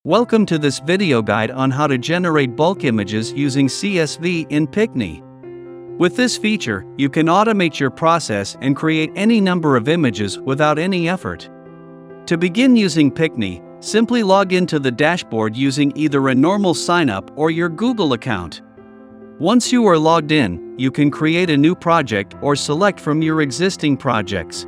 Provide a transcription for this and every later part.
Welcome to this video guide on how to generate bulk images using CSV in Picnie. With this feature, you can automate your process and create any number of images without any effort. To begin using Picnie, simply log into the dashboard using either a normal sign-up or your Google account. Once you are logged in, you can create a new project or select from your existing projects.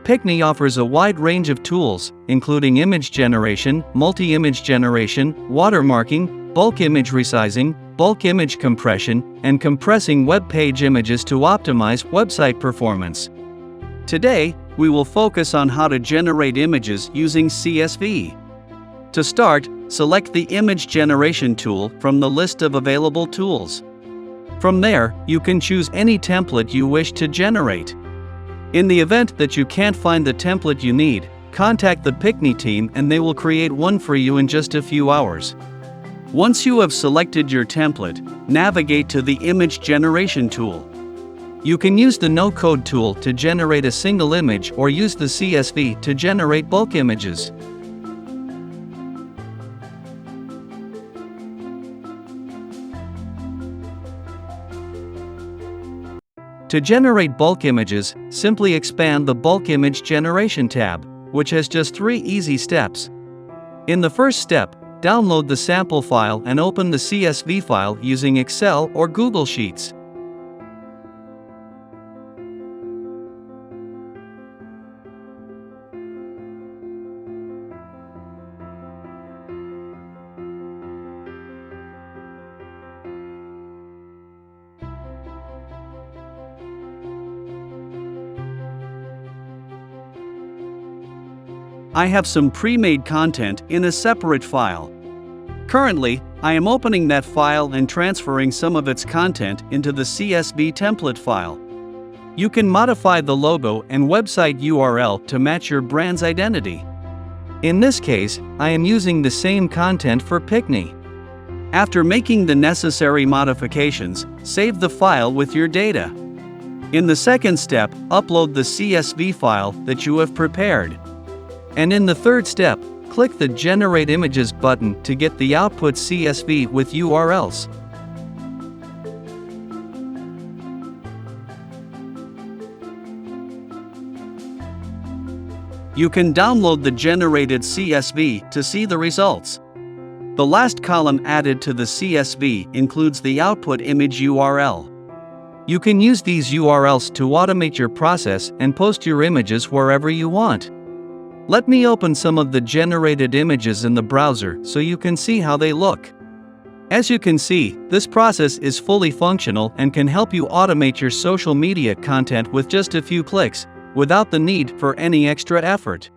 Picnie offers a wide range of tools, including image generation, multi-image generation, watermarking, bulk image resizing, bulk image compression, and compressing web page images to optimize website performance. Today, we will focus on how to generate images using CSV. To start, select the Image Generation tool from the list of available tools. From there, you can choose any template you wish to generate. In the event that you can't find the template you need, contact the Picnie team and they will create one for you in just a few hours. Once you have selected your template, navigate to the Image Generation tool. You can use the no-code tool to generate a single image or use the CSV to generate bulk images. To generate bulk images, simply expand the Bulk Image Generation tab, which has just 3 easy steps. In the first step, download the sample file and open the CSV file using Excel or Google Sheets. I have some pre-made content in a separate file. Currently, I am opening that file and transferring some of its content into the CSV template file. You can modify the logo and website URL to match your brand's identity. In this case, I am using the same content for Picnie. After making the necessary modifications, save the file with your data. In the second step, upload the CSV file that you have prepared. And in the third step, click the Generate Images button to get the output CSV with URLs. You can download the generated CSV to see the results. The last column added to the CSV includes the output image URL. You can use these URLs to automate your process and post your images wherever you want. Let me open some of the generated images in the browser so you can see how they look. As you can see, this process is fully functional and can help you automate your social media content with just a few clicks, without the need for any extra effort.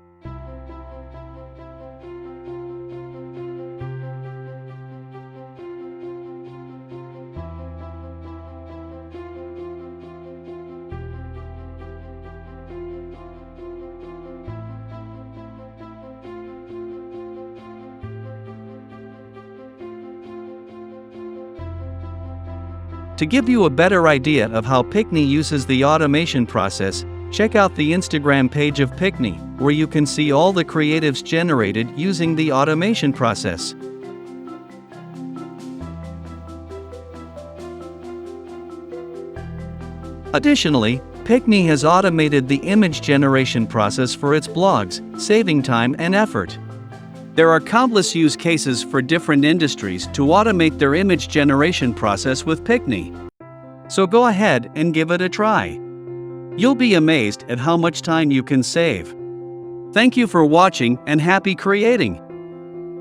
To give you a better idea of how Picnie uses the automation process, check out the Instagram page of Picnie, where you can see all the creatives generated using the automation process. Additionally, Picnie has automated the image generation process for its blogs, saving time and effort. There are countless use cases for different industries to automate their image generation process with Picnie. So go ahead and give it a try. You'll be amazed at how much time you can save. Thank you for watching and happy creating!